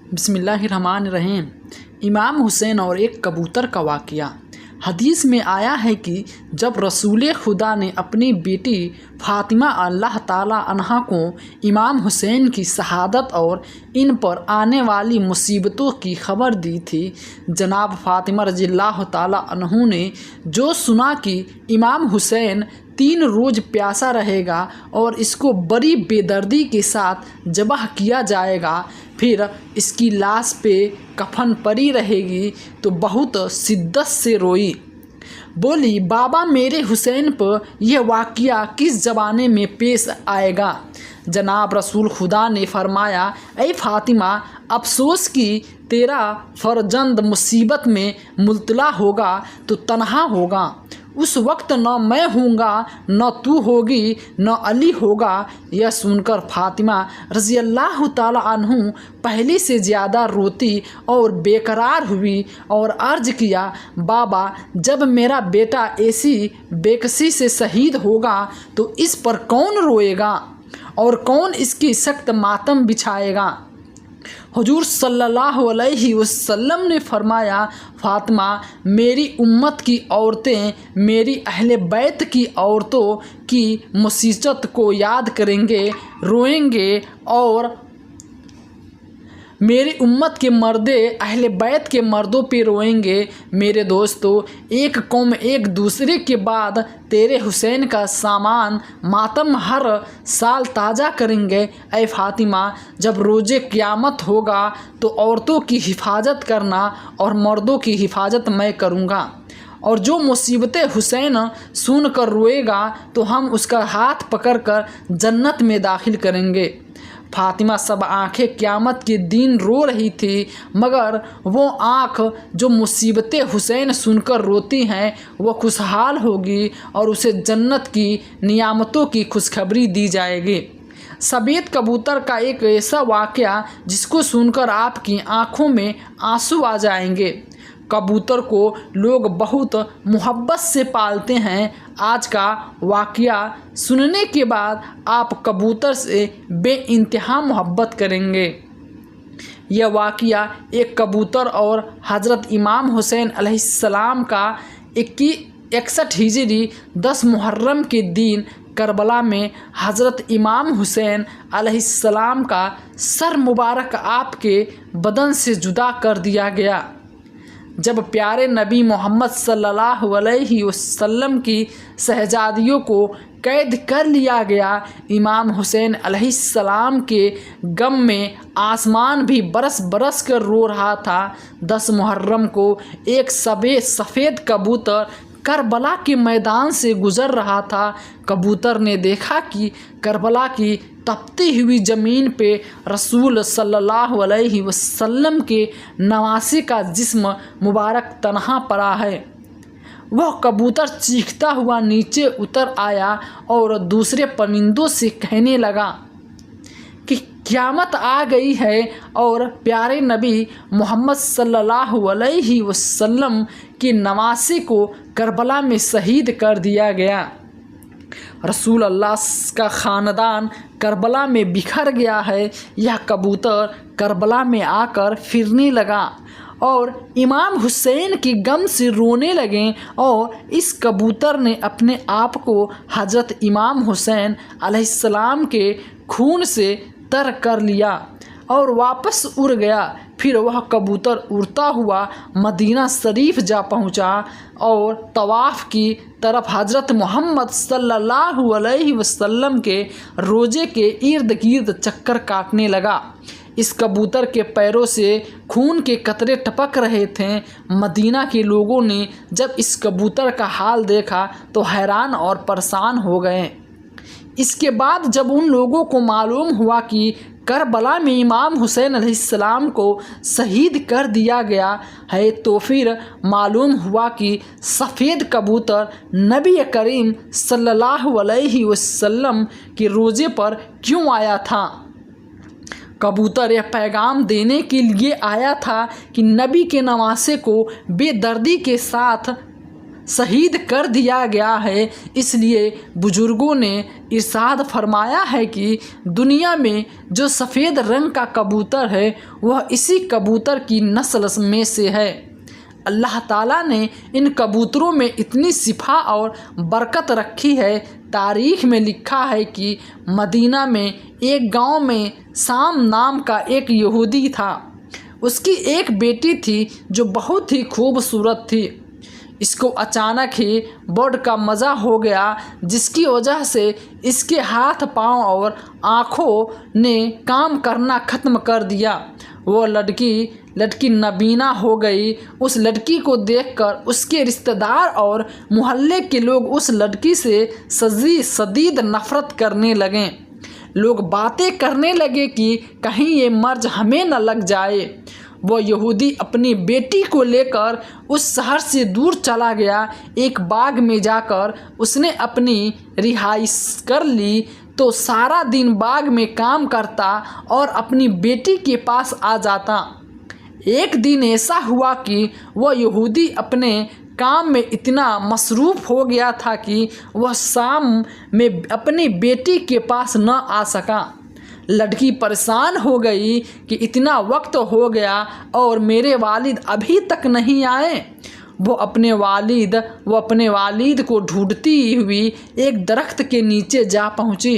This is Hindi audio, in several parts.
बिस्मिल्लाहिर्रहमानिर्रहीम। इमाम हुसैन और एक कबूतर का वाक़या। हदीस में आया है कि जब रसूल खुदा ने अपनी बेटी फ़ातिमा अल्लाह ताला अन्हा को इमाम हुसैन की शहादत और इन पर आने वाली मुसीबतों की खबर दी थी, जनाब फ़ातिमा रज़ियल्लाहु ताला अन्हु ने जो सुना कि इमाम हुसैन 3 रोज़ प्यासा रहेगा और इसको बड़ी बेदर्दी के साथ ज़बह किया जाएगा, फिर इसकी लाश पे कफन पड़ी रहेगी, तो बहुत शिद्दत से रोई। बोली, बाबा मेरे हुसैन पर यह वाक़या किस ज़माने में पेश आएगा? जनाब रसूल खुदा ने फरमाया, ऐ फ़ातिमा, अफसोस कि तेरा फ़र्जंद मुसीबत में मुब्तला होगा तो तन्हा होगा। उस वक्त न मैं हूँगा, न तू होगी, न अली होगा। यह सुनकर फ़ातिमा रज़ियल्लाहु ताला अन्हु पहले से ज़्यादा रोती और बेकरार हुई और अर्ज़ किया, बाबा जब मेरा बेटा ऐसी बेकसी से शहीद होगा तो इस पर कौन रोएगा और कौन इसकी सख्त मातम बिछाएगा? हुजूर सल्लल्लाहु अलैहि वसल्लम ने फरमाया, फ़ातिमा मेरी उम्मत की औरतें मेरी अहले बैत की औरतों की मुसीबत को याद करेंगे, रोएंगे और मेरी उम्मत के मर्दे अहले बैत के मर्दों पे रोएंगे। मेरे दोस्तों, एक कौम एक दूसरे के बाद तेरे हुसैन का सामान मातम हर साल ताज़ा करेंगे। ऐ फ़ातिमा, जब रोज़े क़यामत होगा तो औरतों की हिफाजत करना और मर्दों की हिफाजत मैं करूँगा, और जो मुसीबतें हुसैन सुनकर रोएगा तो हम उसका हाथ पकड़कर जन्नत में दाखिल करेंगे। फ़ातिमा सब आँखें क़यामत के दिन रो रही थी, मगर वो आँख जो मुसीबतें हुसैन सुनकर रोती हैं वो खुशहाल होगी और उसे जन्नत की नियामतों की खुशखबरी दी जाएगी। सफ़ेद कबूतर का एक ऐसा वाक़या जिसको सुनकर आपकी आँखों में आंसू आ जाएंगे। कबूतर को लोग बहुत मोहब्बत से पालते हैं। आज का वाक़या सुनने के बाद आप कबूतर से बेइंतहा मोहब्बत करेंगे। यह वाक़या एक कबूतर और हज़रत इमाम हुसैन अलैहिस्सलाम का 61 हिजरी 10 मुहर्रम के दिन करबला में हज़रत इमाम हुसैन अलैहिस्सलाम का सर मुबारक आपके बदन से जुदा कर दिया गया। जब प्यारे नबी मोहम्मद सल्लल्लाहु अलैहि वसल्लम की शहजादियों को कैद कर लिया गया, इमाम हुसैन अलैहिस्सलाम के गम में आसमान भी बरस बरस कर रो रहा था। 10 मुहर्रम को एक सफ़ेद कबूतर करबला के मैदान से गुज़र रहा था। कबूतर ने देखा कि करबला की तपती हुई ज़मीन पे रसूल सल्लल्लाहु अलैहि वसल्लम के नवासे का जिस्म मुबारक तन्हा पड़ा है। वह कबूतर चीखता हुआ नीचे उतर आया और दूसरे परिंदों से कहने लगा कि क़यामत आ गई है और प्यारे नबी मोहम्मद सल्लल्लाहु अलैहि वसल्लम के नवासे को करबला में शहीद कर दिया गया। रसूल अल्लाह का ख़ानदान करबला में बिखर गया है। यह कबूतर करबला में आकर फिरने लगा और इमाम हुसैन के गम से रोने लगे, और इस कबूतर ने अपने आप को हज़रत इमाम हुसैन अलैहिस्सलाम के खून से तर कर लिया और वापस उड़ गया। फिर वह कबूतर उड़ता हुआ मदीना शरीफ जा पहुंचा और तवाफ़ की तरफ हज़रत मोहम्मद सल्लल्लाहु अलैहि वसल्लम के रोज़े के इर्द गिर्द चक्कर काटने लगा। इस कबूतर के पैरों से खून के कतरे टपक रहे थे। मदीना के लोगों ने जब इस कबूतर का हाल देखा तो हैरान और परेशान हो गए। इसके बाद जब उन लोगों को मालूम हुआ कि करबला में इमाम हुसैन अलैहिस्सलाम को शहीद कर दिया गया है, तो फिर मालूम हुआ कि सफ़ेद कबूतर नबी करीम सल्लल्लाहु अलैहि वसल्लम के रोज़े पर क्यों आया था। कबूतर यह पैगाम देने के लिए आया था कि नबी के नवासे को बेदर्दी के साथ शहीद कर दिया गया है। इसलिए बुजुर्गों ने इरशाद फरमाया है कि दुनिया में जो सफ़ेद रंग का कबूतर है वह इसी कबूतर की नस्ल में से है। अल्लाह ताला ने इन कबूतरों में इतनी शिफा और बरकत रखी है। तारीख़ में लिखा है कि मदीना में एक गांव में शाम नाम का एक यहूदी था। उसकी एक बेटी थी जो बहुत ही खूबसूरत थी। इसको अचानक ही बोर्ड का मज़ा हो गया, जिसकी वजह से इसके हाथ पाँव और आँखों ने काम करना ख़त्म कर दिया। वो लड़की नबीना हो गई। उस लड़की को देखकर उसके रिश्तेदार और मोहल्ले के लोग उस लड़की से शदीद नफ़रत करने लगे। लोग बातें करने लगे कि कहीं ये मर्ज हमें न लग जाए। वो यहूदी अपनी बेटी को लेकर उस शहर से दूर चला गया। एक बाग में जाकर उसने अपनी रिहाइश कर ली तो सारा दिन बाग में काम करता और अपनी बेटी के पास आ जाता। एक दिन ऐसा हुआ कि वह यहूदी अपने काम में इतना मसरूफ़ हो गया था कि वह शाम में अपनी बेटी के पास न आ सका। लड़की परेशान हो गई कि इतना वक्त हो गया और मेरे वालिद अभी तक नहीं आए। वो अपने वालिद को ढूंढती हुई एक दरख्त के नीचे जा पहुंची।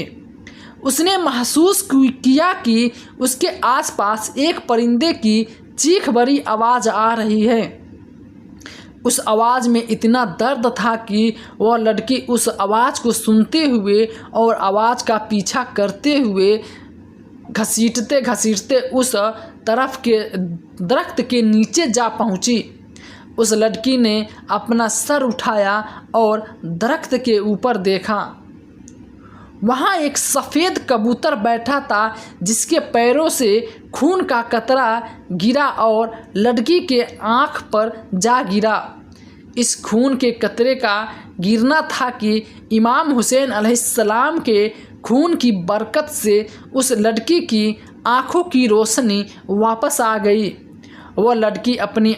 उसने महसूस किया कि उसके आसपास एक परिंदे की चीख भरी आवाज़ आ रही है। उस आवाज़ में इतना दर्द था कि वह लड़की उस आवाज़ को सुनते हुए और आवाज़ का पीछा करते हुए घसीटते घसीटते उस तरफ के दरख्त के नीचे जा पहुंची। उस लड़की ने अपना सर उठाया और दरख्त के ऊपर देखा। वहाँ एक सफ़ेद कबूतर बैठा था जिसके पैरों से खून का कतरा गिरा और लड़की के आँख पर जा गिरा। इस खून के कतरे का गिरना था कि इमाम हुसैन अलैहिस्सलाम के खून की बरकत से उस लड़की की आँखों की रोशनी वापस आ गई। वह लड़की अपनी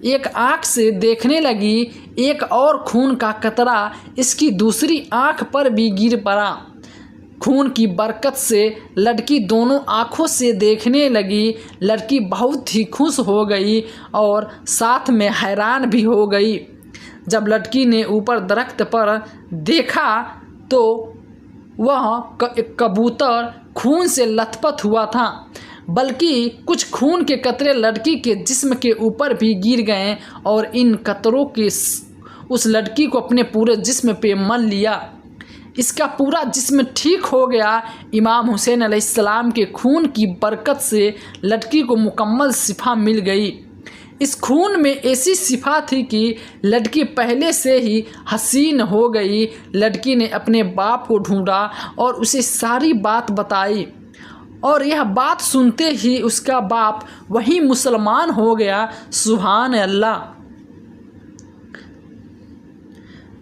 एक आँख से देखने लगी। एक और खून का कतरा इसकी दूसरी आँख पर भी गिर पड़ा। खून की बरकत से लड़की दोनों आँखों से देखने लगी। लड़की बहुत ही खुश हो गई और साथ में हैरान भी हो गई। जब लड़की ने ऊपर दरख्त पर देखा तो वह कबूतर खून से लथपथ हुआ था, बल्कि कुछ खून के कतरे लड़की के जिस्म के ऊपर भी गिर गए और इन कतरों के उस लड़की को अपने पूरे जिस्म पे मल लिया। इसका पूरा जिस्म ठीक हो गया। इमाम हुसैन अलैहिस्सलाम के खून की बरकत से लड़की को मुकम्मल शिफा मिल गई। इस खून में ऐसी शिफा थी कि लड़की पहले से ही हसीन हो गई। लड़की ने अपने बाप को ढूंढा और उसे सारी बात बताई और यह बात सुनते ही उसका बाप वही मुसलमान हो गया। सुभान अल्लाह।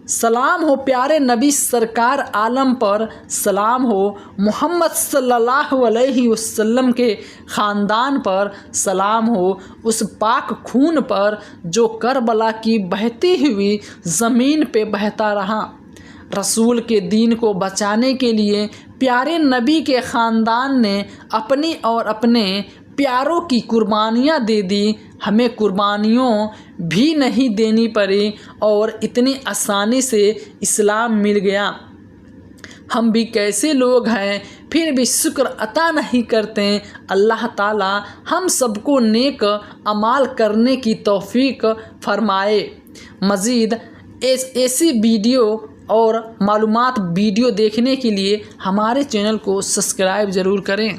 सलाम हो प्यारे नबी सरकार आलम पर, सलाम हो मोहम्मद सल्लल्लाहु अलैहि वसल्लम के ख़ानदान पर, सलाम हो उस पाक खून पर जो करबला की बहती हुई ज़मीन पे बहता रहा। रसूल के दीन को बचाने के लिए प्यारे नबी के ख़ानदान ने अपनी और अपने प्यारों की कुर्बानियाँ दे दी। हमें कुर्बानियों भी नहीं देनी पड़ी और इतनी आसानी से इस्लाम मिल गया। हम भी कैसे लोग हैं फिर भी शुक्र अता नहीं करते। अल्लाह ताला हम सबको नेक अमाल करने की तौफीक फरमाए। मज़ीद ऐसी वीडियो और मालूमात वीडियो देखने के लिए हमारे चैनल को सब्सक्राइब ज़रूर करें।